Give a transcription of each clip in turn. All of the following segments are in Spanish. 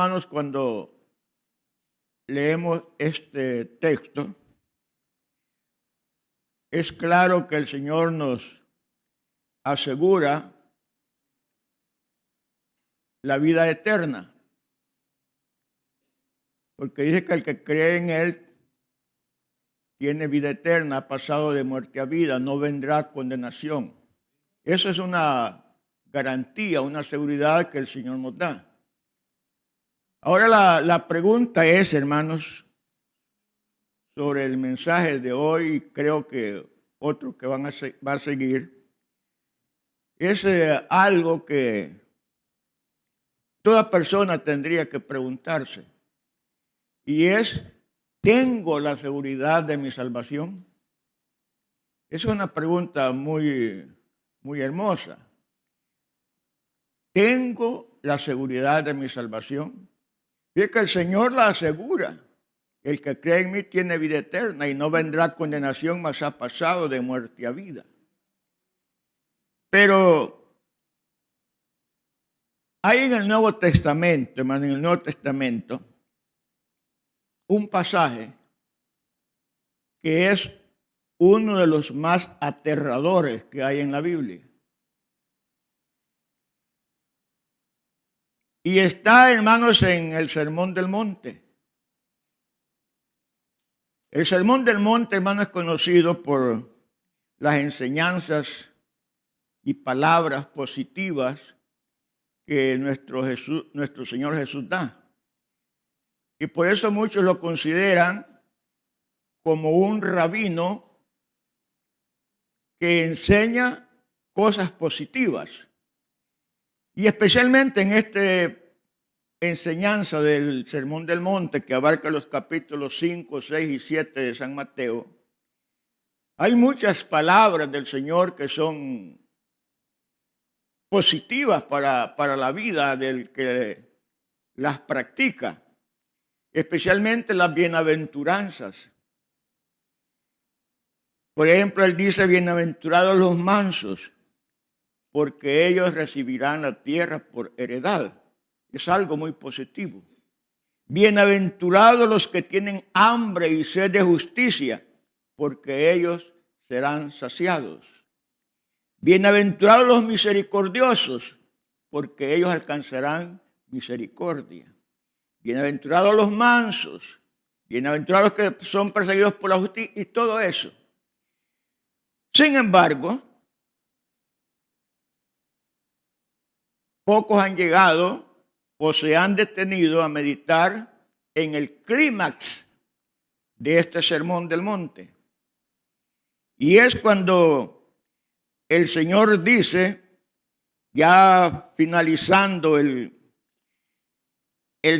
hermanos, cuando leemos este texto, es claro que el Señor nos asegura la vida eterna, porque dice que el que cree en Él tiene vida eterna, ha pasado de muerte a vida, no vendrá condenación. Eso es una garantía, una seguridad que el Señor nos da. Ahora la pregunta es, hermanos, sobre el mensaje de hoy, y creo que otros que va a seguir, es algo que toda persona tendría que preguntarse, y es, ¿tengo la seguridad de mi salvación? Es una pregunta muy hermosa. ¿Tengo la seguridad de mi salvación? Fíjate que el Señor la asegura. El que cree en mí tiene vida eterna y no vendrá condenación, mas ha pasado de muerte a vida. Pero hay en el Nuevo Testamento, hermano, en el Nuevo Testamento, un pasaje que es uno de los más aterradores que hay en la Biblia. Y está, hermanos, en el Sermón del Monte. El Sermón del Monte, hermano, es conocido por las enseñanzas y palabras positivas que nuestro Señor Jesús da. Y por eso muchos lo consideran como un rabino que enseña cosas positivas. Y especialmente en esta enseñanza del Sermón del Monte, que abarca los capítulos 5, 6 y 7 de San Mateo, hay muchas palabras del Señor que son positivas para la vida del que las practica, especialmente las bienaventuranzas. Por ejemplo, él dice, bienaventurados los mansos, porque ellos recibirán la tierra por heredad. Es algo muy positivo. Bienaventurados los que tienen hambre y sed de justicia, porque ellos serán saciados. Bienaventurados los misericordiosos, porque ellos alcanzarán misericordia. Bienaventurados los mansos, bienaventurados los que son perseguidos por la justicia y todo eso. Sin embargo, pocos han llegado o se han detenido a meditar en el clímax de este Sermón del Monte. Y es cuando el Señor dice, ya finalizando el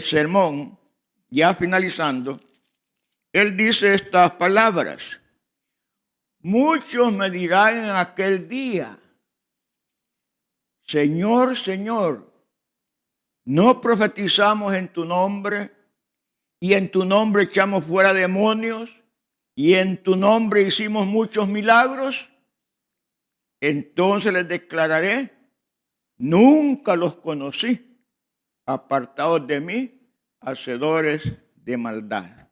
sermón, ya finalizando, Él dice estas palabras. Muchos me dirán en aquel día, Señor, Señor, ¿no profetizamos en tu nombre y en tu nombre echamos fuera demonios y en tu nombre hicimos muchos milagros? Entonces les declararé, nunca los conocí, apartados de mí, hacedores de maldad.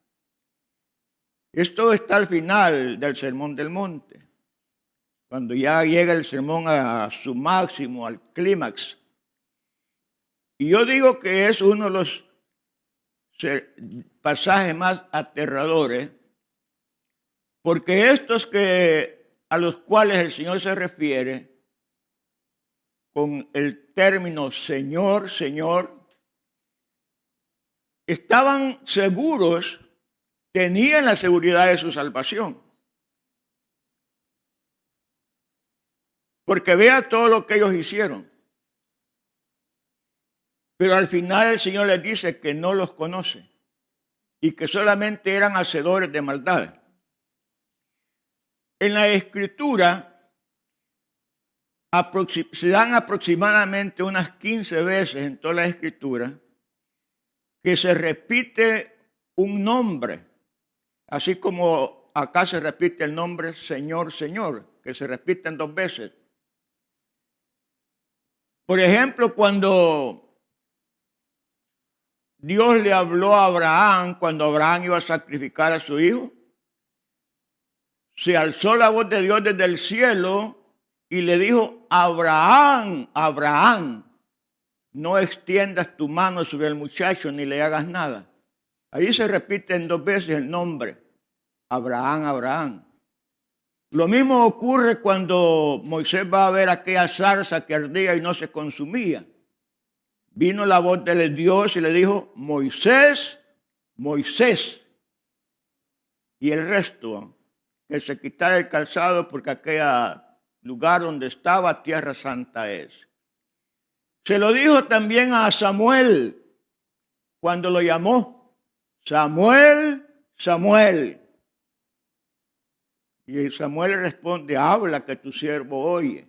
Esto está al final del Sermón del Monte, cuando ya llega el sermón a su máximo, al clímax. Y yo digo que es uno de los pasajes más aterradores, porque estos a los cuales el Señor se refiere con el término Señor, Señor, estaban seguros, tenían la seguridad de su salvación. Porque vea todo lo que ellos hicieron. Pero al final el Señor les dice que no los conoce y que solamente eran hacedores de maldad. En la Escritura se dan aproximadamente unas 15 veces en toda la Escritura que se repite un nombre, así como acá se repite el nombre Señor, Señor, que se repiten 2 veces. Por ejemplo, cuando Dios le habló a Abraham cuando Abraham iba a sacrificar a su hijo? Se alzó la voz de Dios desde el cielo y le dijo: Abraham, Abraham, no extiendas tu mano sobre el muchacho ni le hagas nada. Ahí se repite en 2 veces el nombre, Abraham, Abraham. Lo mismo ocurre cuando Moisés va a ver aquella zarza que ardía y no se consumía. Vino la voz de Dios y le dijo: Moisés, Moisés. Y el resto, que se quitara el calzado porque aquel lugar donde estaba tierra santa es. Se lo dijo también a Samuel cuando lo llamó: Samuel, Samuel. Y Samuel le responde: habla, que tu siervo oye.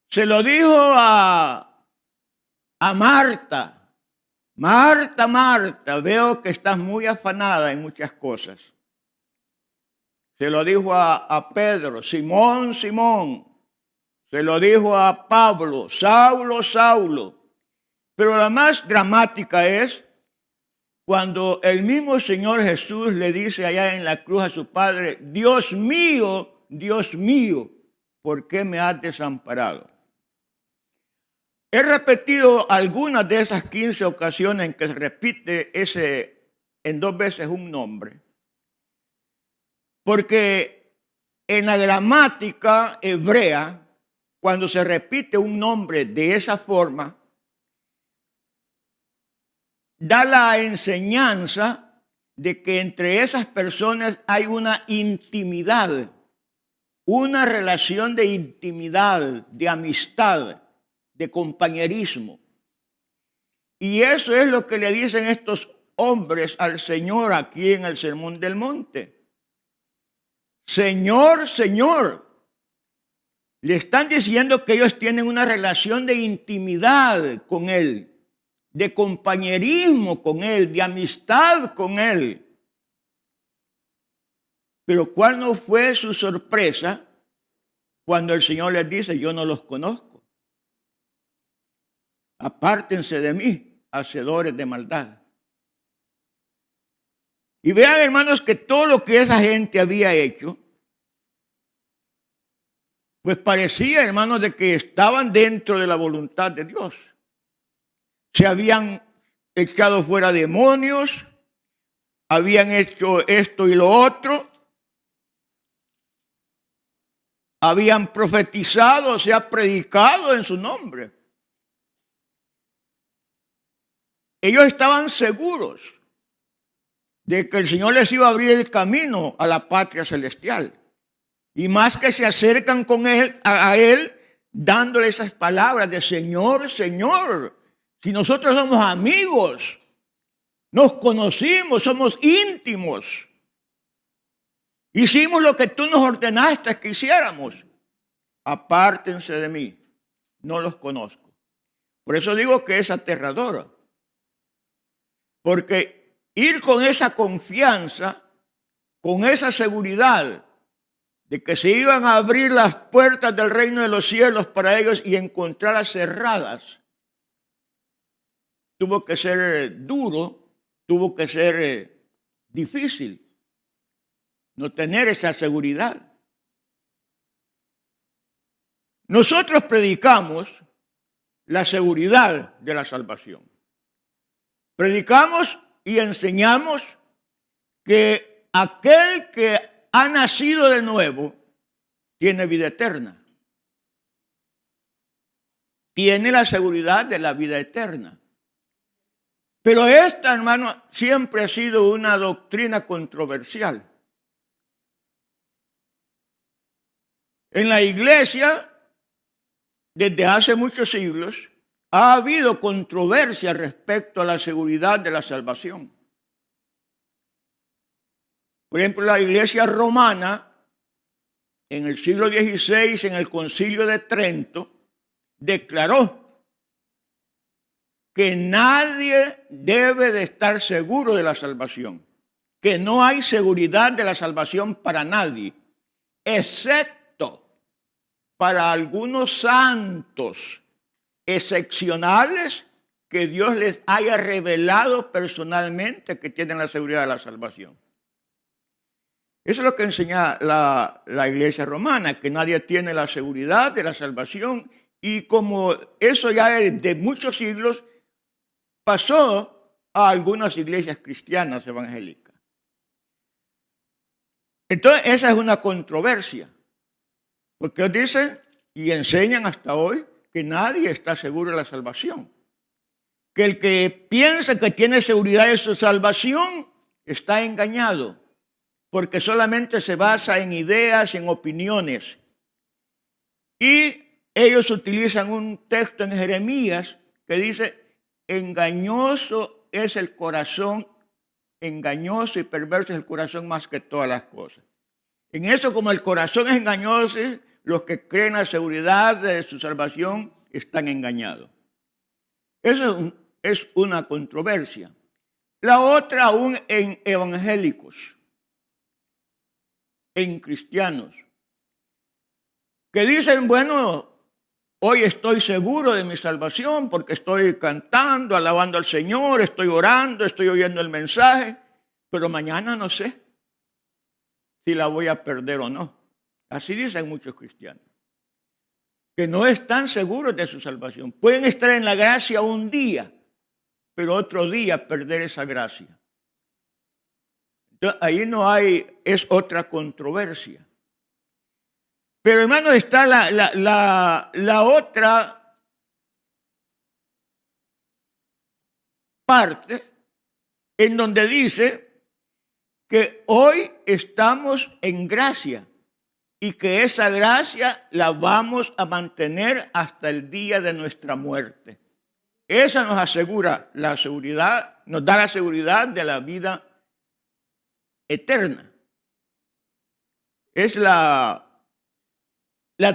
Se lo dijo a Marta: Marta, Marta, veo que estás muy afanada en muchas cosas. Se lo dijo a Pedro: Simón, Simón. Se lo dijo a Pablo: Saulo, Saulo. Pero la más dramática es cuando el mismo Señor Jesús le dice allá en la cruz a su Padre: Dios mío, ¿por qué me has desamparado? He repetido algunas de esas 15 ocasiones en que se repite en 2 veces un nombre, porque en la gramática hebrea, cuando se repite un nombre de esa forma, da la enseñanza de que entre esas personas hay una intimidad, una relación de intimidad, de amistad, de compañerismo. Y eso es lo que le dicen estos hombres al Señor aquí en el Sermón del Monte. Señor, Señor. Le están diciendo que ellos tienen una relación de intimidad con Él, de compañerismo con Él, de amistad con Él. Pero ¿cuál no fue su sorpresa cuando el Señor les dice: yo no los conozco? Apártense de mí, hacedores de maldad. Y vean, hermanos, que todo lo que esa gente había hecho, pues parecía, hermanos, de que estaban dentro de la voluntad de Dios. Se habían echado fuera demonios, habían hecho esto y lo otro, habían profetizado, se ha predicado en su nombre. Ellos estaban seguros de que el Señor les iba a abrir el camino a la patria celestial. Y más que se acercan con él, a Él, dándole esas palabras de Señor, Señor. Si nosotros somos amigos, nos conocimos, somos íntimos. Hicimos lo que tú nos ordenaste que hiciéramos. Apártense de mí, no los conozco. Por eso digo que es aterradora. Porque ir con esa confianza, con esa seguridad de que se iban a abrir las puertas del reino de los cielos para ellos y encontrarlas cerradas, tuvo que ser duro, tuvo que ser difícil no tener esa seguridad. Nosotros predicamos la seguridad de la salvación. Predicamos y enseñamos que aquel que ha nacido de nuevo tiene vida eterna. Tiene la seguridad de la vida eterna. Pero esta, hermano, siempre ha sido una doctrina controversial. En la iglesia, desde hace muchos siglos, ha habido controversia respecto a la seguridad de la salvación. Por ejemplo, la iglesia romana, en el siglo XVI, en el Concilio de Trento, declaró que nadie debe de estar seguro de la salvación, que no hay seguridad de la salvación para nadie, excepto para algunos santos excepcionales que Dios les haya revelado personalmente que tienen la seguridad de la salvación. Eso es lo que enseña la iglesia romana, que nadie tiene la seguridad de la salvación. Y como eso ya de muchos siglos pasó a algunas iglesias cristianas evangélicas. Entonces esa es una controversia. Porque dicen y enseñan hasta hoy que nadie está seguro de la salvación. Que el que piensa que tiene seguridad de su salvación está engañado, porque solamente se basa en ideas, en opiniones. Y ellos utilizan un texto en Jeremías que dice, engañoso es el corazón, engañoso y perverso es el corazón más que todas las cosas. En eso, como el corazón es engañoso, los que creen la seguridad de su salvación están engañados. Eso es una controversia. La otra aún en evangélicos, en cristianos, que dicen, bueno, hoy estoy seguro de mi salvación porque estoy cantando, alabando al Señor, estoy orando, estoy oyendo el mensaje, pero mañana no sé si la voy a perder o no. Así dicen muchos cristianos, que no están seguros de su salvación. Pueden estar en la gracia un día, pero otro día perder esa gracia. Entonces, ahí no hay, es otra controversia. Pero hermano, está la otra parte en donde dice que hoy estamos en gracia y que esa gracia la vamos a mantener hasta el día de nuestra muerte. Esa nos asegura la seguridad, nos da la seguridad de la vida eterna. Es la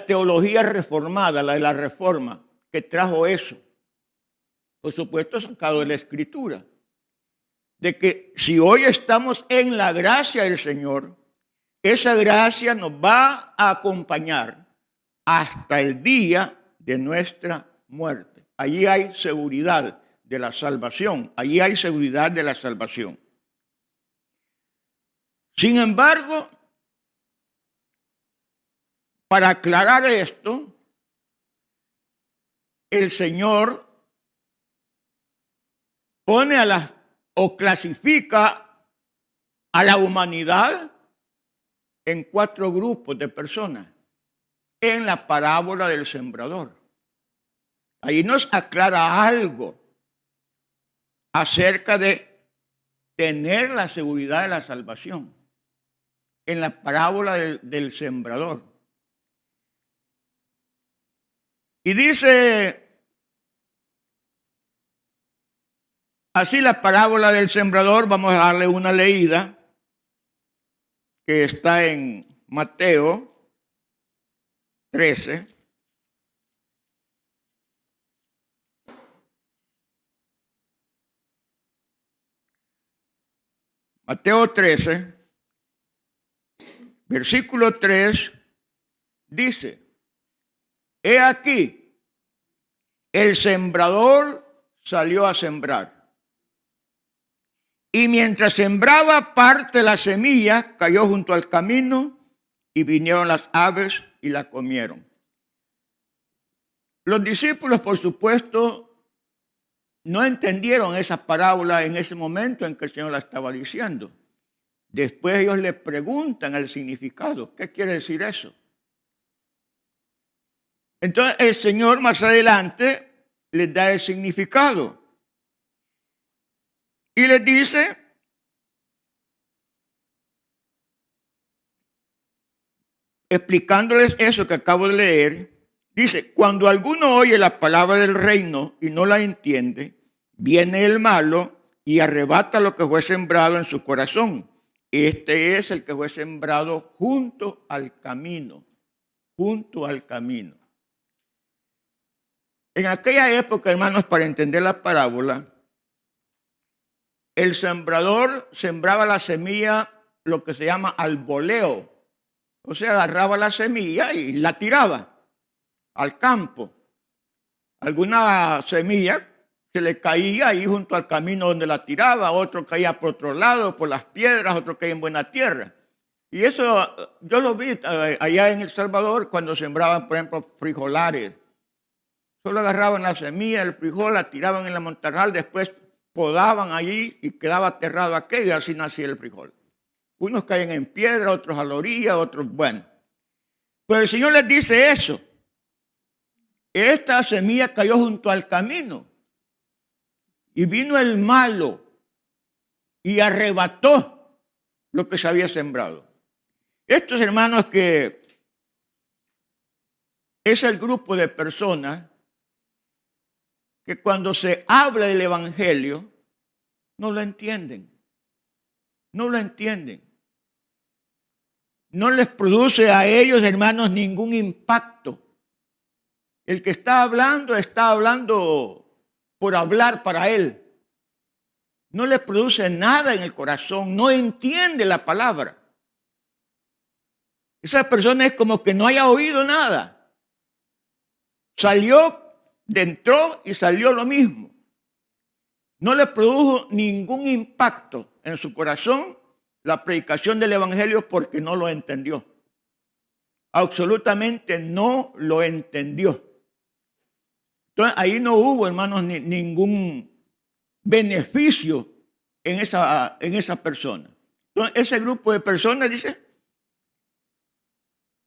teología reformada, la de la Reforma, que trajo eso. Por supuesto, sacado de la Escritura. De que si hoy estamos en la gracia del Señor, esa gracia nos va a acompañar hasta el día de nuestra muerte. Allí hay seguridad de la salvación. Allí hay seguridad de la salvación. Sin embargo, para aclarar esto, el Señor pone o clasifica a la humanidad en 4 grupos de personas en la parábola del sembrador. Ahí nos aclara algo acerca de tener la seguridad de la salvación en la parábola del sembrador. Y dice así la parábola del sembrador, vamos a darle una leída que está en Mateo 13. Mateo 13, versículo 3, dice, he aquí, el sembrador salió a sembrar. Y mientras sembraba, parte de la semilla cayó junto al camino y vinieron las aves y la comieron. Los discípulos, por supuesto, no entendieron esa parábola en ese momento en que el Señor la estaba diciendo. Después ellos le preguntan el significado. ¿Qué quiere decir eso? Entonces el Señor más adelante les da el significado. Y les dice, explicándoles eso que acabo de leer, dice, cuando alguno oye la palabra del reino y no la entiende, viene el malo y arrebata lo que fue sembrado en su corazón. Este es el que fue sembrado junto al camino, junto al camino. En aquella época, hermanos, para entender la parábola, el sembrador sembraba la semilla, lo que se llama al voleo. O sea, agarraba la semilla y la tiraba al campo. Alguna semilla se le caía ahí junto al camino donde la tiraba, otro caía por otro lado, por las piedras, otro caía en buena tierra. Y eso yo lo vi allá en El Salvador cuando sembraban, por ejemplo, frijolares. Solo agarraban la semilla del frijol, la tiraban en la montañal, después podaban allí y quedaba aterrado aquello y así nacía el frijol. Unos caen en piedra, otros a la orilla, otros, bueno. Pues el Señor les dice eso. Esta semilla cayó junto al camino y vino el malo y arrebató lo que se había sembrado. Estos hermanos que es el grupo de personas que cuando se habla del Evangelio no lo entienden. No lo entienden. No les produce a ellos, hermanos, ningún impacto. El que está hablando por hablar para él. No le produce nada en el corazón, no entiende la palabra. Esa persona es como que no haya oído nada. Entró y salió lo mismo. No le produjo ningún impacto en su corazón la predicación del Evangelio porque no lo entendió. Absolutamente no lo entendió. Entonces ahí no hubo, hermanos, ningún beneficio en esa persona. Entonces ese grupo de personas, dice,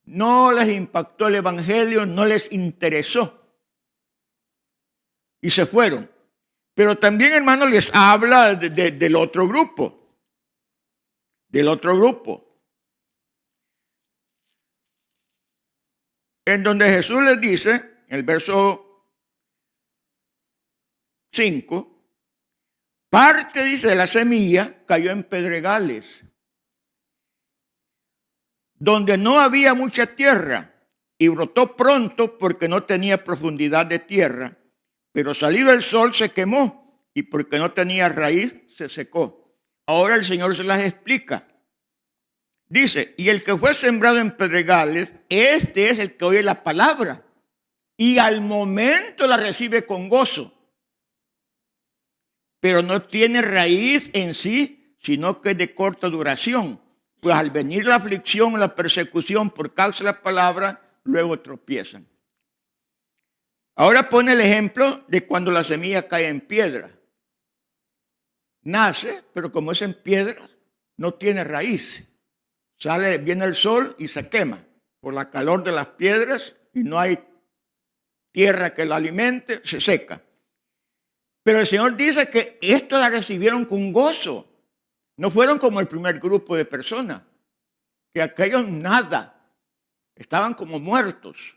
no les impactó el Evangelio, no les interesó. Y se fueron. Pero también, hermanos, les habla del otro grupo. Del otro grupo. En donde Jesús les dice, en el verso 5, parte, dice, de la semilla cayó en pedregales, donde no había mucha tierra, y brotó pronto porque no tenía profundidad de tierra, pero salido el sol se quemó, y porque no tenía raíz se secó. Ahora el Señor se las explica. Dice, y el que fue sembrado en pedregales, este es el que oye la palabra, y al momento la recibe con gozo, pero no tiene raíz en sí, sino que es de corta duración. Pues al venir la aflicción, la persecución por causa de la palabra, luego tropiezan. Ahora pone el ejemplo de cuando la semilla cae en piedra. Nace, pero como es en piedra, no tiene raíz. Viene el sol y se quema por la calor de las piedras y no hay tierra que la alimente, se seca. Pero el Señor dice que esto la recibieron con gozo. No fueron como el primer grupo de personas, que aquellos nada, estaban como muertos.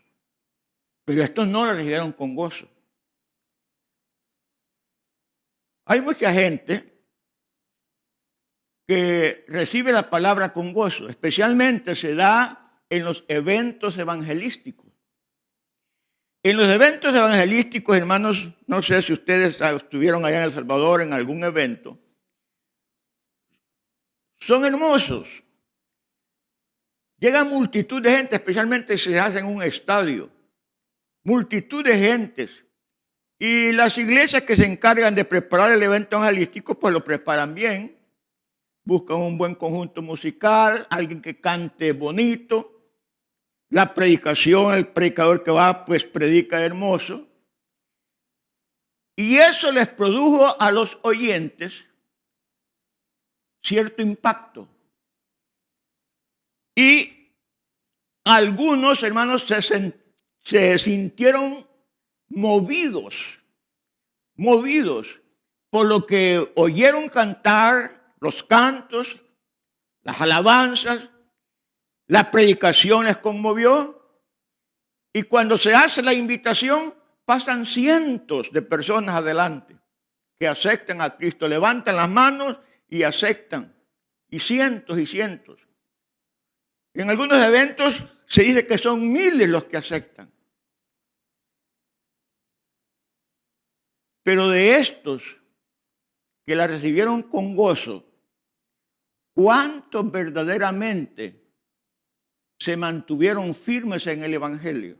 Pero estos no la recibieron con gozo. Hay mucha gente que recibe la palabra con gozo, especialmente se da en los eventos evangelísticos. En los eventos evangelísticos, hermanos, no sé si ustedes estuvieron allá en El Salvador en algún evento, son hermosos. Llega multitud de gente, especialmente si se hace en un estadio, multitud de gentes. Y las iglesias que se encargan de preparar el evento evangelístico, pues lo preparan bien. Buscan un buen conjunto musical, alguien que cante bonito. La predicación, el predicador que va, pues predica hermoso. Y eso les produjo a los oyentes cierto impacto. Y algunos hermanos se sintieron movidos por lo que oyeron cantar, los cantos, las alabanzas. La predicación les conmovió y cuando se hace la invitación pasan cientos de personas adelante que aceptan a Cristo, levantan las manos y aceptan, y cientos y cientos. En algunos eventos se dice que son miles los que aceptan. Pero de estos que la recibieron con gozo, ¿cuántos verdaderamente se mantuvieron firmes en el Evangelio?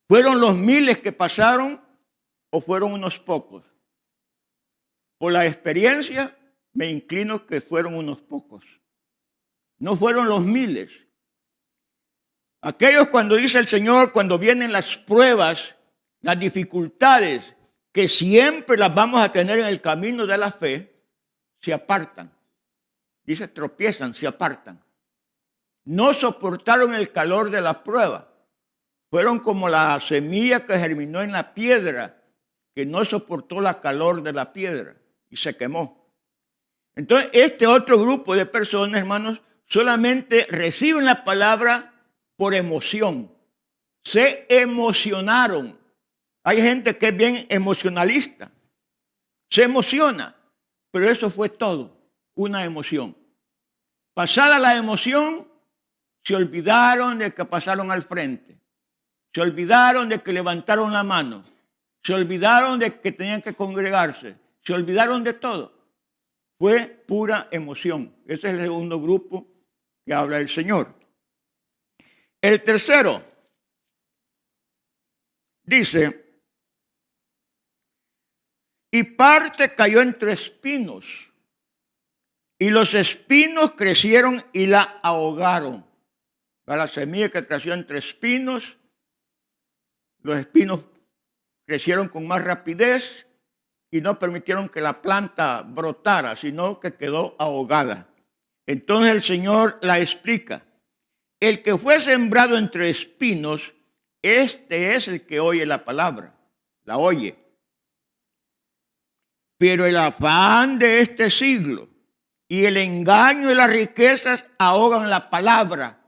¿Fueron los miles que pasaron o fueron unos pocos? Por la experiencia me inclino que fueron unos pocos. No fueron los miles. Aquellos, cuando dice el Señor, cuando vienen las pruebas, las dificultades, que siempre las vamos a tener en el camino de la fe, se apartan. Dice, tropiezan, se apartan. No soportaron el calor de la prueba. Fueron como la semilla que germinó en la piedra, que no soportó la calor de la piedra y se quemó. Entonces, este otro grupo de personas, hermanos, solamente reciben la palabra por emoción. Se emocionaron. Hay gente que es bien emocionalista. Se emociona, pero eso fue todo, una emoción. Pasada la emoción, se olvidaron de que pasaron al frente. Se olvidaron de que levantaron la mano. Se olvidaron de que tenían que congregarse. Se olvidaron de todo. Fue pura emoción. Ese es el segundo grupo que habla el Señor. El tercero dice, y parte cayó entre espinos, y los espinos crecieron y la ahogaron. La semilla que creció entre espinos, los espinos crecieron con más rapidez y no permitieron que la planta brotara, sino que quedó ahogada. Entonces el Señor la explica. El que fue sembrado entre espinos, este es el que oye la palabra, la oye. Pero el afán de este siglo y el engaño y las riquezas ahogan la palabra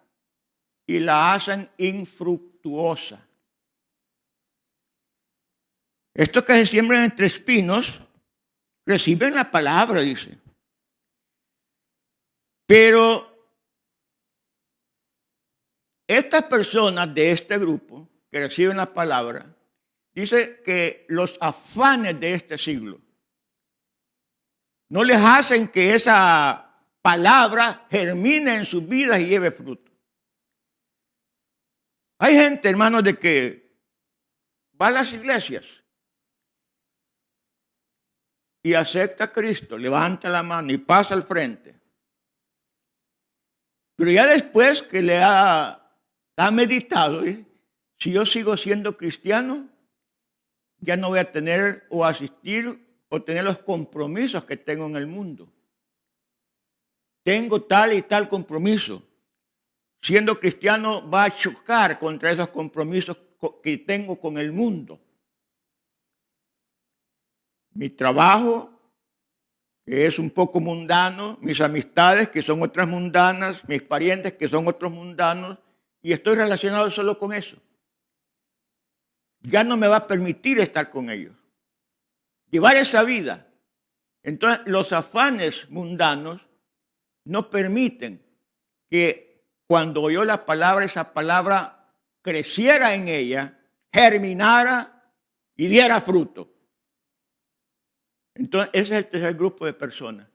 y la hacen infructuosa. Estos que se siembran entre espinos reciben la palabra, dice. Pero estas personas de este grupo que reciben la palabra, dice que los afanes de este siglo no les hacen que esa palabra germine en sus vidas y lleve fruto. Hay gente, hermanos, de que va a las iglesias y acepta a Cristo, levanta la mano y pasa al frente. Pero ya después que le ha meditado, si yo sigo siendo cristiano, ya no voy a tener o asistir o tener los compromisos que tengo en el mundo. Tengo tal y tal compromiso. Siendo cristiano va a chocar contra esos compromisos que tengo con el mundo. Mi trabajo, que es un poco mundano, mis amistades, que son otras mundanas, mis parientes, que son otros mundanos, y estoy relacionado solo con eso. Ya no me va a permitir estar con ellos. Llevar esa vida. Entonces, los afanes mundanos no permiten que cuando oyó la palabra, esa palabra creciera en ella, germinara y diera fruto. Entonces, ese es el tercer grupo de personas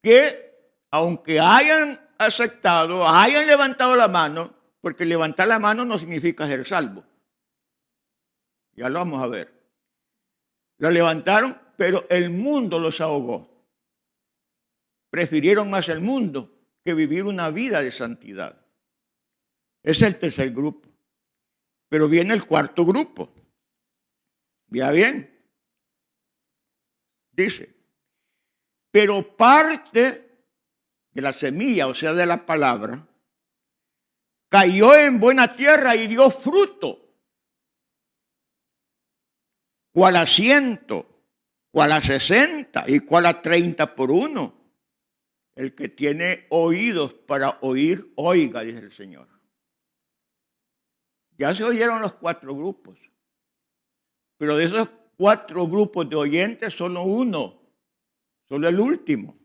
que, aunque hayan aceptado, hayan levantado la mano, porque levantar la mano no significa ser salvo. Ya lo vamos a ver. Lo levantaron, pero el mundo los ahogó. Prefirieron más el mundo que vivir una vida de santidad. Ese es el tercer grupo. Pero viene el cuarto grupo. ¿Ya bien? Dice, pero parte de la semilla, o sea, de la palabra, cayó en buena tierra y dio fruto. ¿Cuál a 100? ¿Cuál a 60? ¿Y cuál a 30 por uno? El que tiene oídos para oír, oiga, dice el Señor. Ya se oyeron los cuatro grupos. Pero de esos cuatro grupos de oyentes, solo uno, solo el último.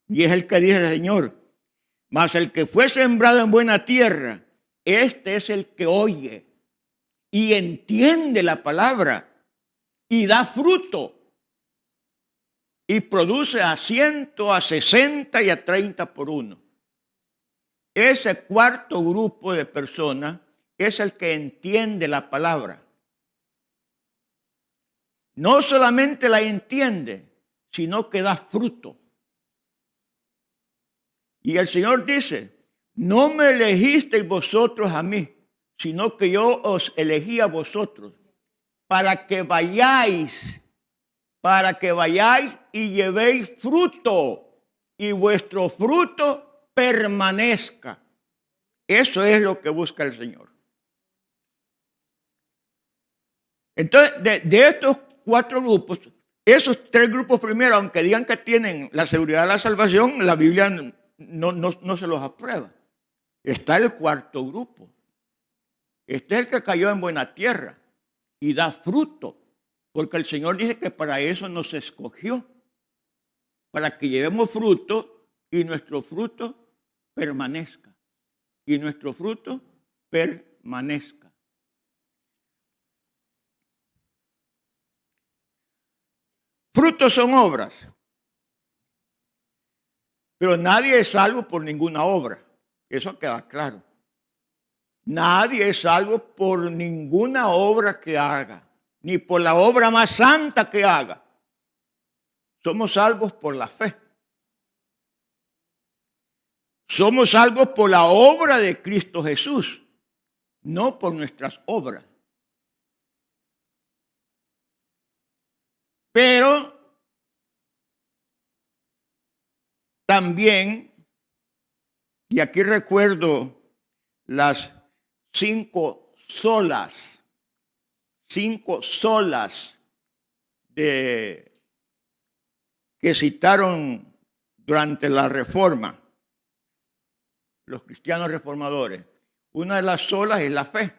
Y es el que dice el Señor. Mas el que fue sembrado en buena tierra, este es el que oye y entiende la palabra y da fruto. Y produce a 100, a 60 y a 30 por uno. Ese cuarto grupo de personas es el que entiende la palabra. no solamente la entiende, sino que da fruto. Y el Señor dice, no me elegisteis vosotros a mí, sino que yo os elegí a vosotros para que vayáis y llevéis fruto y vuestro fruto permanezca. Eso es lo que busca el Señor. Entonces, de estos 4 grupos, esos 3 grupos primero, aunque digan que tienen la seguridad de la salvación, la Biblia no se los aprueba. Está el 4º grupo. Este es el que cayó en buena tierra y da fruto, porque el Señor dice que para eso nos escogió, para que llevemos fruto y nuestro fruto permanezca. Y nuestro fruto permanezca. Frutos son obras, pero nadie es salvo por ninguna obra. Eso queda claro. Nadie es salvo por ninguna obra que haga, ni por la obra más santa que haga. Somos salvos por la fe. Somos salvos por la obra de Cristo Jesús, no por nuestras obras. Pero también, y aquí recuerdo las 5 solas que citaron durante la Reforma los cristianos reformadores. Una de las solas es la fe.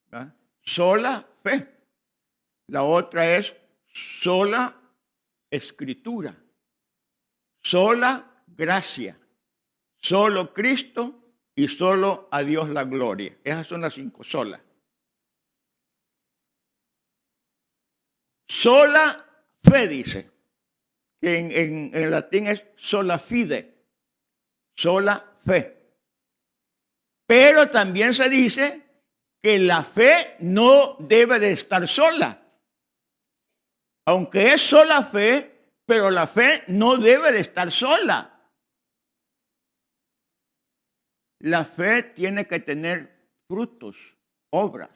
¿Verdad? Sola fe. La otra es sola escritura. Sola gracia. Solo Cristo y solo a Dios la gloria. Esas son las 5 solas. Sola fe dice, que en latín es sola fide, sola fe. Pero también se dice que la fe no debe de estar sola. Aunque es sola fe, pero la fe no debe de estar sola. La fe tiene que tener frutos, obras.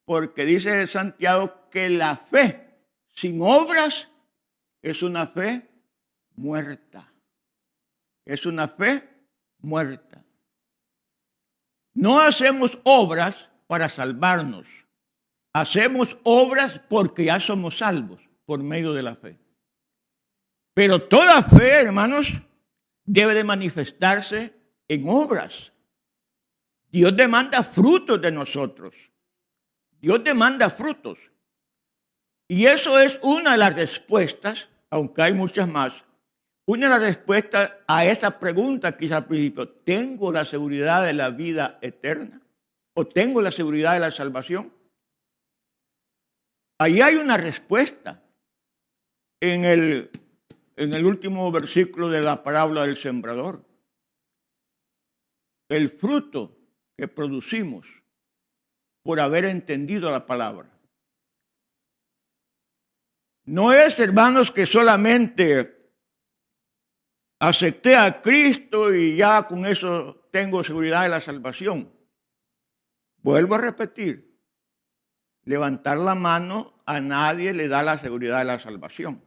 Porque dice Santiago que la fe sin obras es una fe muerta. Es una fe muerta. No hacemos obras para salvarnos. Hacemos obras porque ya somos salvos por medio de la fe. Pero toda fe, hermanos, debe de manifestarse en obras. Dios demanda frutos de nosotros. Dios demanda frutos. Y eso es una de las respuestas, aunque hay muchas más, una de las respuestas a esa pregunta que hice al principio: ¿tengo la seguridad de la vida eterna? ¿O tengo la seguridad de la salvación? Ahí hay una respuesta en el último versículo de la parábola del sembrador. El fruto que producimos por haber entendido la palabra. No es, hermanos, que solamente acepté a Cristo y ya con eso tengo seguridad de la salvación. Vuelvo a repetir, levantar la mano a nadie le da la seguridad de la salvación.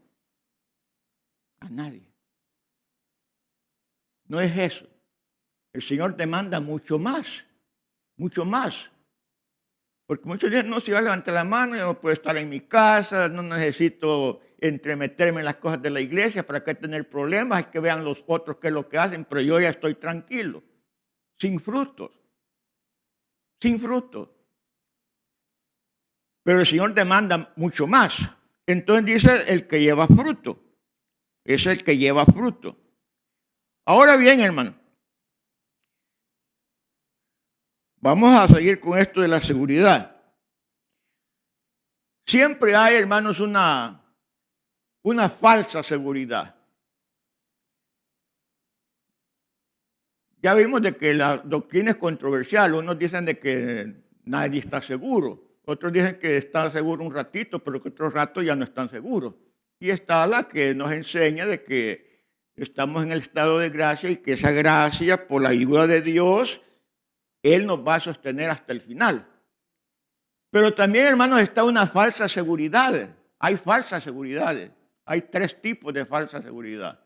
A nadie. No es eso. El Señor demanda mucho más, mucho más. Porque muchos días no se va a levantar la mano, yo no puedo estar en mi casa, no necesito entremeterme en las cosas de la iglesia, ¿para qué tener problemas? Es que vean los otros qué es lo que hacen, pero yo ya estoy tranquilo, sin frutos, sin frutos. Pero el Señor demanda mucho más. Entonces dice el que lleva fruto, es el que lleva fruto. Ahora bien, hermano, vamos a seguir con esto de la seguridad. Siempre hay, hermanos, una falsa seguridad. Ya vimos de que la doctrina es controversial. Unos dicen de que nadie está seguro. Otros dicen que están seguros un ratito, pero que otro rato ya no están seguros. Y está la que nos enseña de que estamos en el estado de gracia y que esa gracia, por la ayuda de Dios, Él nos va a sostener hasta el final. Pero también, hermanos, está una falsa seguridad. Hay falsas seguridades. Hay 3 tipos de falsa seguridad.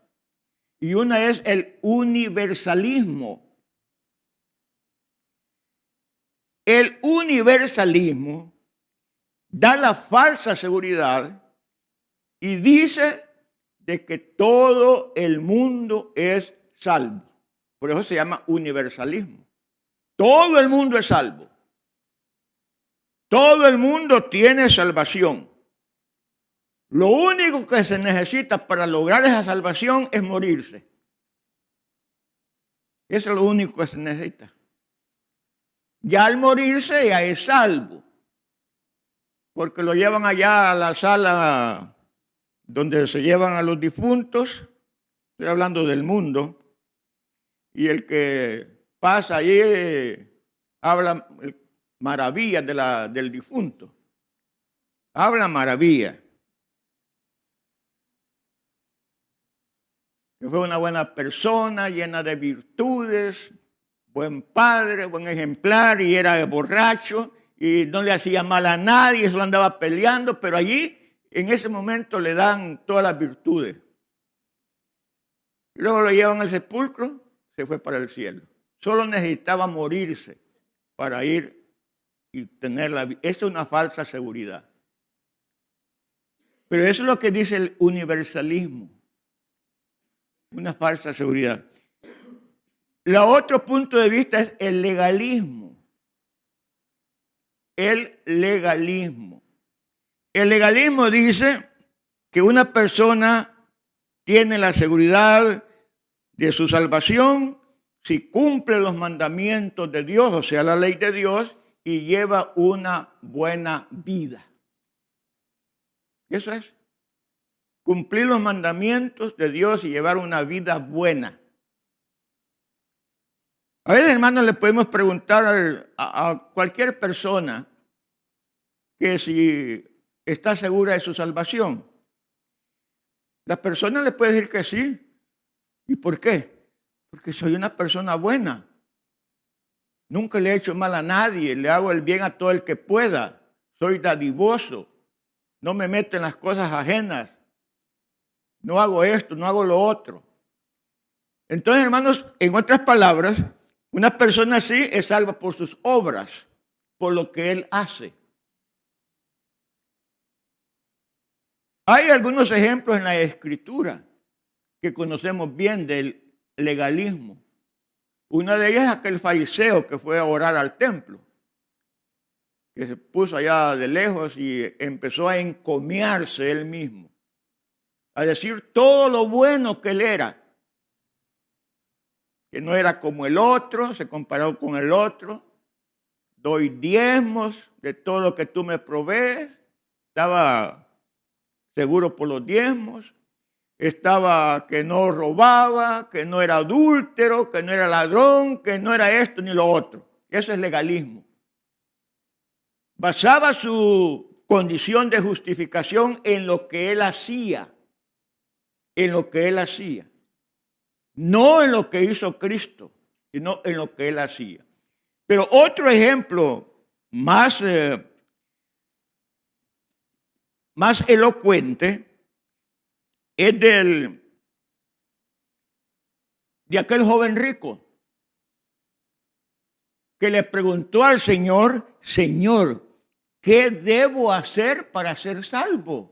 Y una es el universalismo. El universalismo da la falsa seguridad y dice de que todo el mundo es salvo. Por eso se llama universalismo. Todo el mundo es salvo. Todo el mundo tiene salvación. Lo único que se necesita para lograr esa salvación es morirse. Eso es lo único que se necesita. Ya al morirse ya es salvo. Porque lo llevan allá a la sala donde se llevan a los difuntos. Estoy hablando del mundo. Y el que pasa allí habla maravillas del difunto. Habla maravillas. Que fue una buena persona, llena de virtudes, buen padre, buen ejemplar, y era borracho, y no le hacía mal a nadie, solo andaba peleando, pero allí, en ese momento, le dan todas las virtudes. Y luego lo llevan al sepulcro, se fue para el cielo. Solo necesitaba morirse para ir y tener la vida. Eso es una falsa seguridad. Pero eso es lo que dice el universalismo. Una falsa seguridad. El otro punto de vista es el legalismo. El legalismo. El legalismo dice que una persona tiene la seguridad de su salvación si cumple los mandamientos de Dios, o sea, la ley de Dios, y lleva una buena vida. Eso es. Cumplir los mandamientos de Dios y llevar una vida buena. A veces, hermanos, le podemos preguntar a cualquier persona que si está segura de su salvación. La persona le puede decir que sí. ¿Y por qué? Porque soy una persona buena. Nunca le he hecho mal a nadie, le hago el bien a todo el que pueda. Soy dadivoso, no me meto en las cosas ajenas. No hago esto, no hago lo otro. Entonces, hermanos, en otras palabras, una persona así es salva por sus obras, por lo que él hace. Hay algunos ejemplos en la Escritura que conocemos bien del legalismo. Una de ellas es aquel fariseo que fue a orar al templo, que se puso allá de lejos y empezó a encomiarse él mismo, a decir todo lo bueno que él era, que no era como el otro, se comparó con el otro, doy diezmos de todo lo que tú me provees, estaba seguro por los diezmos, estaba que no robaba, que no era adúltero, que no era ladrón, que no era esto ni lo otro. Eso es legalismo. Basaba su condición de justificación en lo que él hacía, no en lo que hizo Cristo, sino en lo que él hacía. Pero otro ejemplo más elocuente es de aquel joven rico que le preguntó al Señor, Señor, ¿qué debo hacer para ser salvo?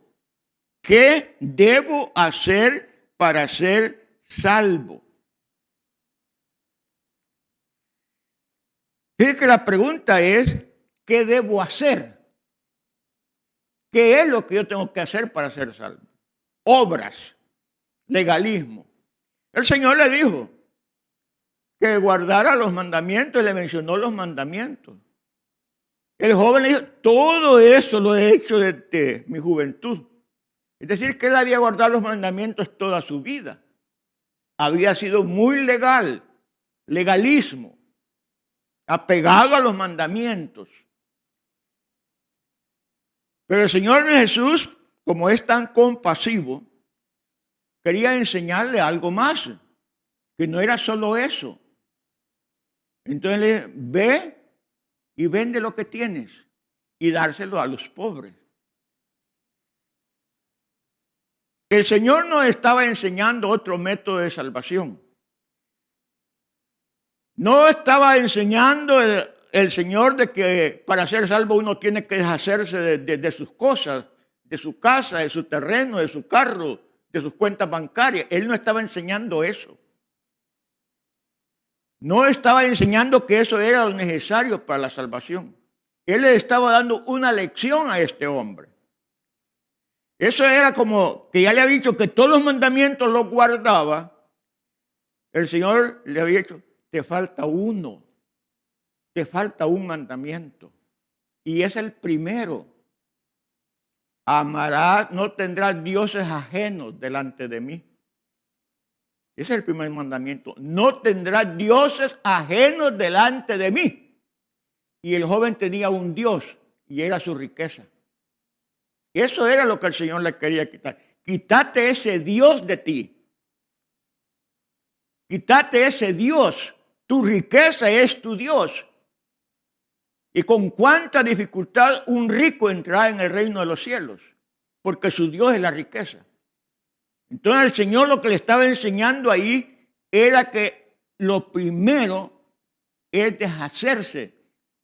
¿Qué debo hacer para ser salvo? Fíjate que la pregunta es, ¿qué debo hacer? ¿Qué es lo que yo tengo que hacer para ser salvo? Obras, legalismo. El Señor le dijo que guardara los mandamientos y le mencionó los mandamientos. El joven le dijo, todo eso lo he hecho desde mi juventud. Es decir, que él había guardado los mandamientos toda su vida. Había sido muy legal, legalismo, apegado a los mandamientos. Pero el Señor Jesús, como es tan compasivo, quería enseñarle algo más, que no era solo eso. Entonces le dice, ve y vende lo que tienes y dárselo a los pobres. El Señor nos estaba enseñando otro método de salvación. No estaba enseñando el Señor de que para ser salvo uno tiene que deshacerse de sus cosas, de su casa, de su terreno, de su carro, de sus cuentas bancarias. Él no estaba enseñando eso. No estaba enseñando que eso era lo necesario para la salvación. Él le estaba dando una lección a este hombre. Eso era como que ya le había dicho que todos los mandamientos los guardaba. El Señor le había dicho, te falta uno, te falta un mandamiento. Y es el primero. Amarás, no tendrás dioses ajenos delante de mí. Ese es el primer mandamiento. No tendrás dioses ajenos delante de mí. Y el joven tenía un Dios y era su riqueza. Eso era lo que el Señor le quería quitar. Quítate ese Dios de ti. Quítate ese Dios. Tu riqueza es tu Dios. Y con cuánta dificultad un rico entra en el reino de los cielos. Porque su Dios es la riqueza. Entonces el Señor lo que le estaba enseñando ahí era que lo primero es deshacerse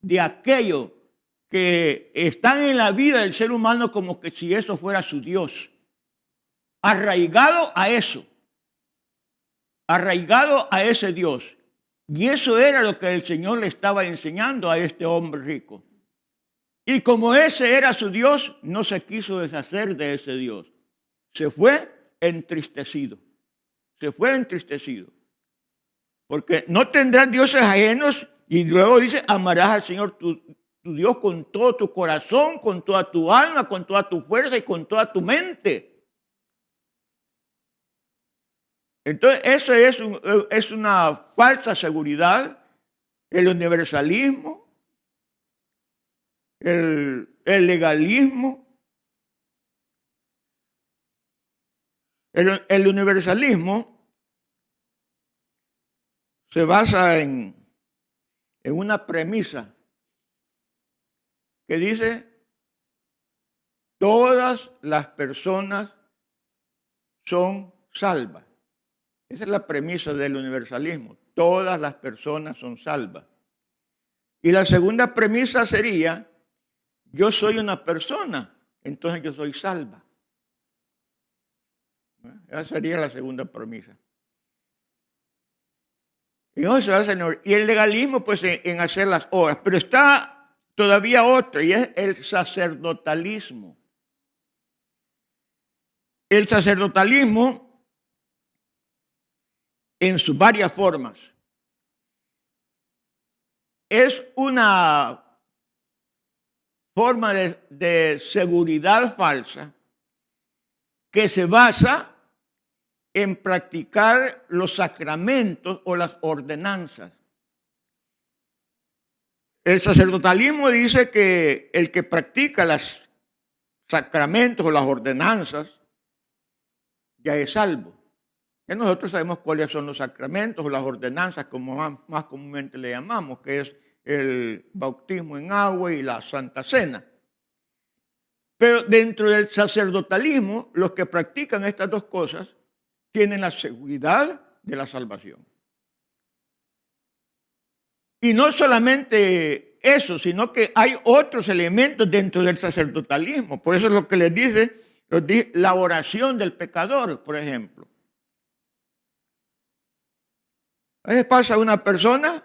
de aquello que están en la vida del ser humano como que si eso fuera su Dios. Arraigado a eso. Arraigado a ese Dios. Y eso era lo que el Señor le estaba enseñando a este hombre rico. Y como ese era su Dios, no se quiso deshacer de ese Dios. Se fue entristecido. Se fue entristecido. Porque no tendrás dioses ajenos y luego dice, amarás al Señor tu Dios con todo tu corazón, con toda tu alma, con toda tu fuerza y con toda tu mente. Entonces, eso es una falsa seguridad, el universalismo, el legalismo. El universalismo se basa en una premisa que dice, todas las personas son salvas. Esa es la premisa del universalismo. Todas las personas son salvas. Y la segunda premisa sería, yo soy una persona, entonces yo soy salva. Esa sería la segunda premisa. Y el legalismo, pues, en hacer las obras. Pero está todavía otra, y es el sacerdotalismo. El sacerdotalismo, en sus varias formas, es una forma de seguridad falsa que se basa en practicar los sacramentos o las ordenanzas. El sacerdotalismo dice que el que practica los sacramentos o las ordenanzas ya es salvo. Y nosotros sabemos cuáles son los sacramentos o las ordenanzas, como más comúnmente le llamamos, que es el bautismo en agua y la Santa Cena. Pero dentro del sacerdotalismo, los que practican estas dos cosas tienen la seguridad de la salvación. Y no solamente eso, sino que hay otros elementos dentro del sacerdotalismo. Por eso es lo que les dice la oración del pecador, por ejemplo. A veces pasa una persona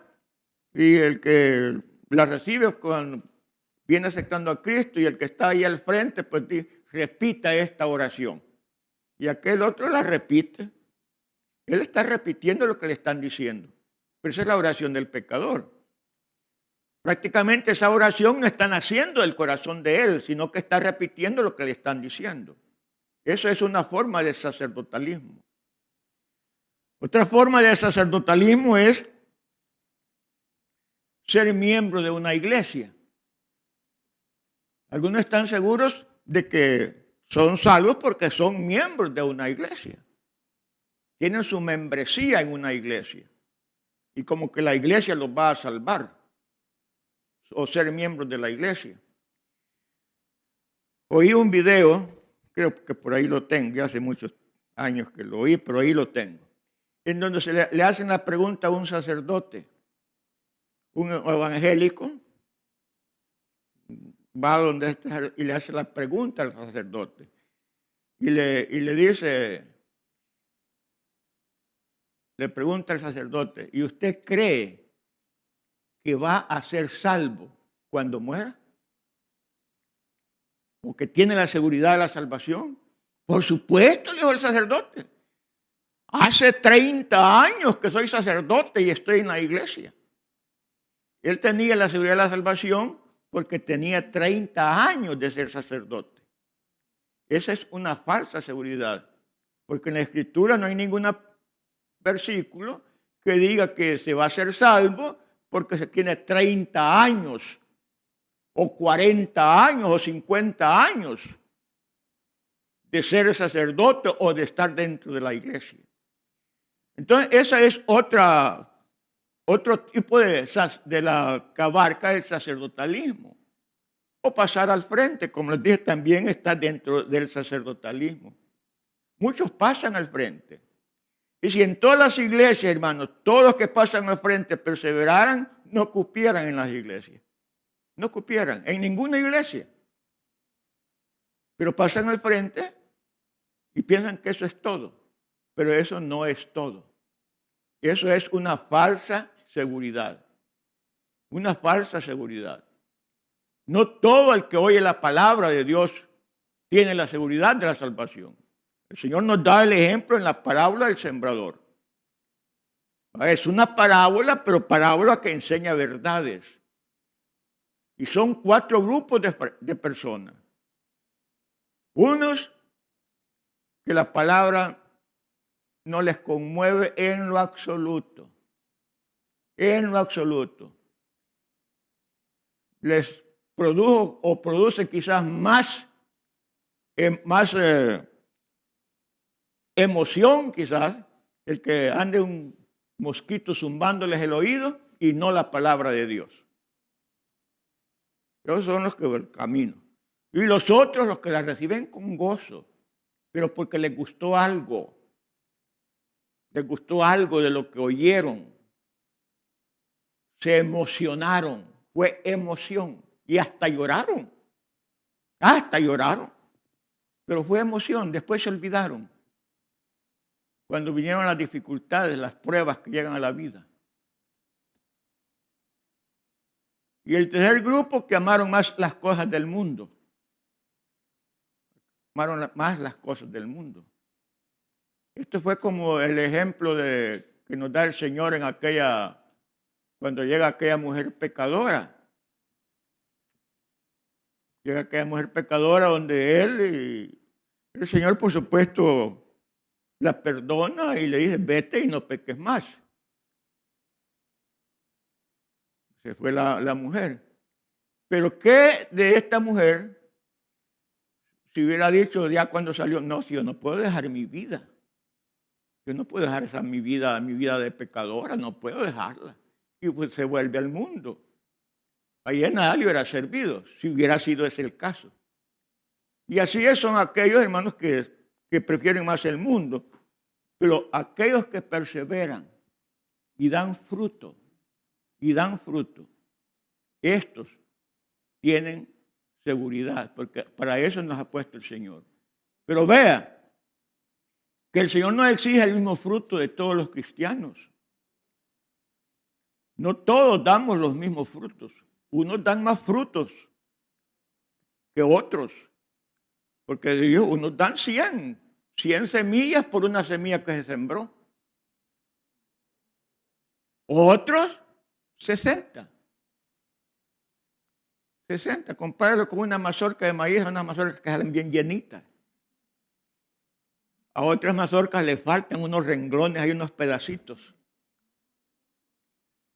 y el que la recibe cuando viene aceptando a Cristo y el que está ahí al frente, pues repita esta oración. Y aquel otro la repite. Él está repitiendo lo que le están diciendo. Pero esa es la oración del pecador. Prácticamente esa oración no está naciendo del corazón de él, sino que está repitiendo lo que le están diciendo. Eso es una forma de sacerdotalismo. Otra forma de sacerdotalismo es ser miembro de una iglesia. Algunos están seguros de que son salvos porque son miembros de una iglesia. Tienen su membresía en una iglesia. Y como que la iglesia los va a salvar o ser miembros de la iglesia. Oí un video, creo que por ahí lo tengo, ya hace muchos años que lo oí, pero ahí lo tengo, en donde se le hacen la pregunta a un sacerdote, un evangélico, va donde este y le hace la pregunta al sacerdote y le dice, le pregunta al sacerdote, ¿y usted cree que va a ser salvo cuando muera? ¿O que tiene la seguridad de la salvación? Por supuesto, le dijo el sacerdote. Hace 30 años que soy sacerdote y estoy en la iglesia. Él tenía la seguridad de la salvación porque tenía 30 años de ser sacerdote. Esa es una falsa seguridad, porque en la Escritura no hay ningún versículo que diga que se va a ser salvo porque se tiene 30 años, o 40 años, o 50 años de ser sacerdote o de estar dentro de la iglesia. Entonces, esa es otro tipo de la que abarca el sacerdotalismo. O pasar al frente, como les dije, también está dentro del sacerdotalismo. Muchos pasan al frente. Y si en todas las iglesias, hermanos, todos los que pasan al frente perseveraran, no cupieran en las iglesias. No cupieran en ninguna iglesia. Pero pasan al frente y piensan que eso es todo. Pero eso no es todo. Eso es una falsa seguridad. Una falsa seguridad. No todo el que oye la palabra de Dios tiene la seguridad de la salvación. El Señor nos da el ejemplo en la parábola del sembrador. Es una parábola, pero parábola que enseña verdades. Y son 4 grupos de personas. Unos que la palabra no les conmueve en lo absoluto. En lo absoluto. Les produjo o produce quizás más emoción, quizás, el que ande un mosquito zumbándoles el oído y no la palabra de Dios. Esos son los que van el camino. Y los otros, los que la reciben con gozo, pero porque les gustó algo. Les gustó algo de lo que oyeron. Se emocionaron. Fue emoción. Y hasta lloraron. Hasta lloraron. Pero fue emoción. Después se olvidaron. Cuando vinieron las dificultades, las pruebas que llegan a la vida. Y el tercer grupo que amaron más las cosas del mundo. Amaron más las cosas del mundo. Esto fue como el ejemplo que nos da el Señor en cuando llega aquella mujer pecadora. Llega aquella mujer pecadora donde el Señor, por supuesto, la perdona y le dice, vete y no peques más. Se fue la mujer. Pero ¿qué de esta mujer si hubiera dicho ya cuando salió? No, si yo no puedo dejar mi vida. Yo no puedo dejar mi vida de pecadora, no puedo dejarla. Y pues se vuelve al mundo. Ahí nada le hubiera servido, si hubiera sido ese el caso. Y así son aquellos hermanos que prefieren más el mundo. Pero aquellos que perseveran y dan fruto, estos tienen seguridad, porque para eso nos ha puesto el Señor. Pero vea que el Señor no exige el mismo fruto de todos los cristianos. No todos damos los mismos frutos. Unos dan más frutos que otros. Porque unos dan 100 semillas por una semilla que se sembró. Otros 60. Compáralo con una mazorca de maíz, unas mazorcas que salen bien llenitas. A otras mazorcas le faltan unos renglones, hay unos pedacitos.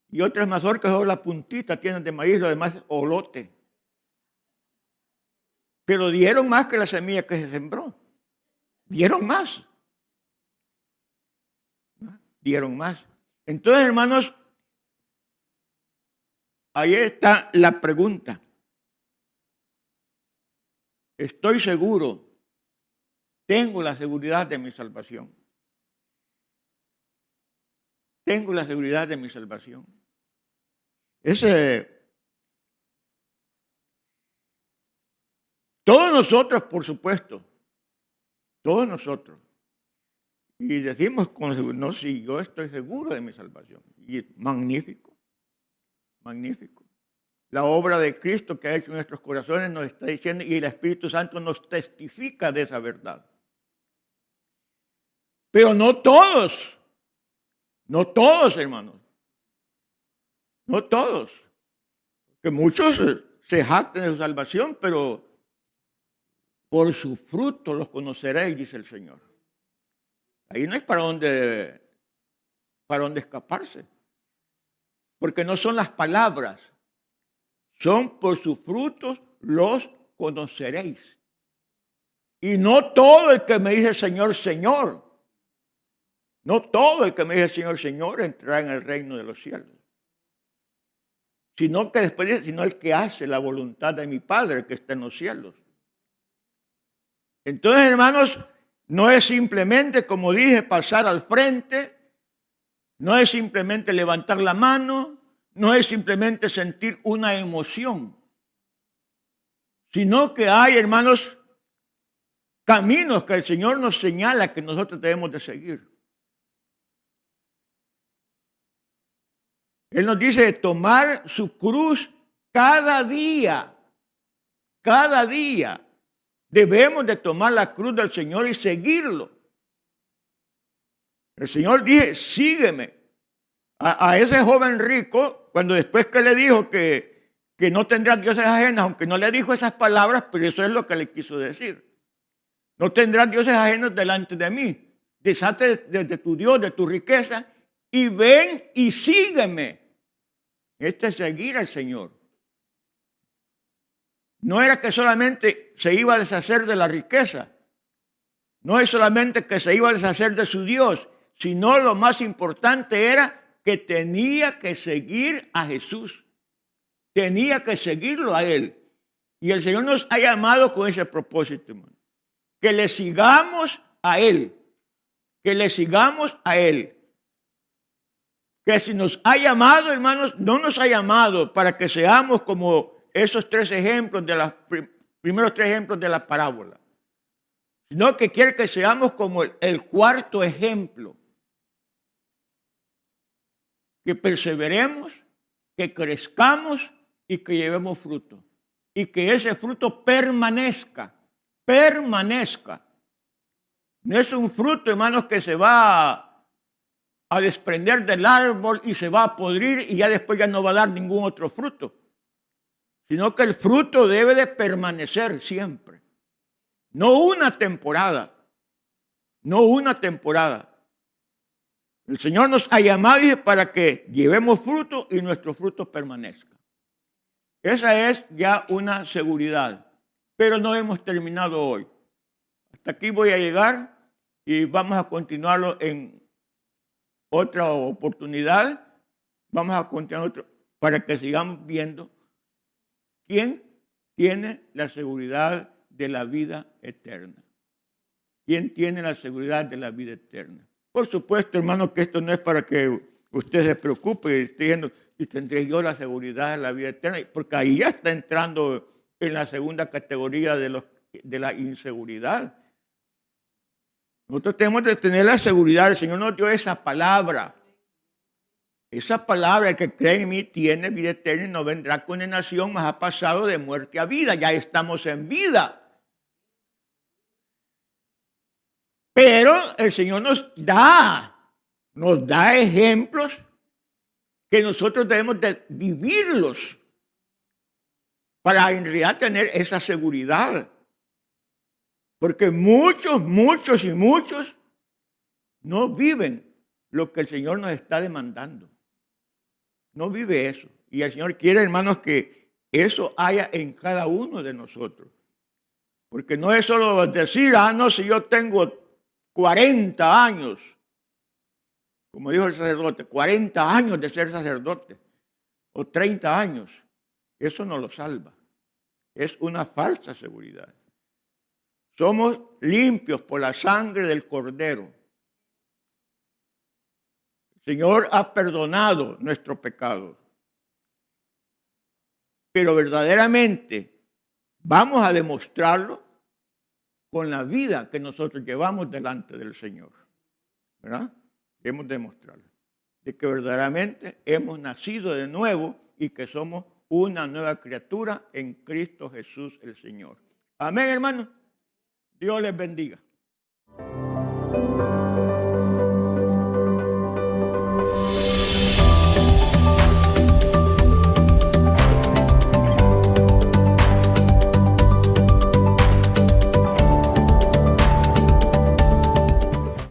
Y otras mazorcas solo la puntita tienen de maíz, lo demás es olote. pero dieron más que la semilla que se sembró. Dieron más. Dieron más. Entonces, hermanos, ahí está la pregunta. Estoy seguro, tengo la seguridad de mi salvación. Tengo la seguridad de mi salvación. Todos nosotros, por supuesto, todos nosotros. Y decimos con seguridad, no, si yo estoy seguro de mi salvación. Y magnífico, magnífico. La obra de Cristo que ha hecho en nuestros corazones nos está diciendo, y el Espíritu Santo nos testifica de esa verdad. Pero no todos, hermanos, no todos. Que muchos se jactan de su salvación, pero por su fruto los conoceréis, dice el Señor. Ahí no hay para dónde escaparse. Porque no son las palabras, son por sus frutos los conoceréis. Y no todo el que me dice Señor, Señor, no todo el que me dice Señor, Señor entrará en el reino de los cielos. Sino que después dice, sino el que hace la voluntad de mi Padre que está en los cielos. Entonces, hermanos, no es simplemente, como dije, pasar al frente, no es simplemente levantar la mano, no es simplemente sentir una emoción, sino que hay, hermanos, caminos que el Señor nos señala que nosotros debemos de seguir. Él nos dice tomar su cruz cada día. Cada día debemos de tomar la cruz del Señor y seguirlo. El Señor dice, sígueme. A ese joven rico, cuando después que le dijo que no tendrás dioses ajenos, aunque no le dijo esas palabras, pero eso es lo que le quiso decir. No tendrás dioses ajenos delante de mí. Deshate de tu Dios, de tu riqueza, y ven y sígueme. Este es seguir al Señor. No era que solamente se iba a deshacer de la riqueza. No es solamente que se iba a deshacer de su Dios, sino lo más importante era que tenía que seguir a Jesús. Tenía que seguirlo a Él. Y el Señor nos ha llamado con ese propósito, hermano. Que le sigamos a Él. Que le sigamos a Él. Que si nos ha llamado, hermanos, no nos ha llamado para que seamos como esos tres ejemplos de los primeros tres ejemplos de la parábola. Sino que quiere que seamos como el cuarto ejemplo. Que perseveremos, que crezcamos y que llevemos fruto. Y que ese fruto permanezca. Permanezca. No es un fruto, hermanos, que se va a desprender del árbol y se va a podrir y ya después ya no va a dar ningún otro fruto. Sino que el fruto debe de permanecer siempre. No una temporada. No una temporada. El Señor nos ha llamado para que llevemos fruto y nuestro fruto permanezca. Esa es ya una seguridad. Pero no hemos terminado hoy. Hasta aquí voy a llegar y vamos a continuarlo en otra oportunidad. Vamos a continuar para que sigamos viendo quién tiene la seguridad de la vida eterna. ¿Quién tiene la seguridad de la vida eterna? Por supuesto, hermano, que esto no es para que usted se preocupe y esté diciendo, y tendré yo la seguridad de la vida eterna, porque ahí ya está entrando en la segunda categoría de la inseguridad. Nosotros tenemos que tener la seguridad. El Señor nos dio esa palabra. Esa palabra, el que cree en mí tiene vida eterna y no vendrá condenación, mas ha pasado de muerte a vida. Ya estamos en vida. Pero el Señor nos da ejemplos que nosotros debemos de vivirlos para en realidad tener esa seguridad. Porque muchos no viven lo que el Señor nos está demandando. No vive eso. Y el Señor quiere, hermanos, que eso haya en cada uno de nosotros. Porque no es solo decir, no, si yo tengo 40 años, como dijo el sacerdote, 40 años de ser sacerdote, o 30 años, eso no lo salva. Es una falsa seguridad. Somos limpios por la sangre del Cordero. El Señor ha perdonado nuestros pecados. Pero verdaderamente vamos a demostrarlo con la vida que nosotros llevamos delante del Señor. ¿Verdad? Hemos demostrado de que verdaderamente hemos nacido de nuevo y que somos una nueva criatura en Cristo Jesús el Señor. Amén, hermanos. Dios les bendiga.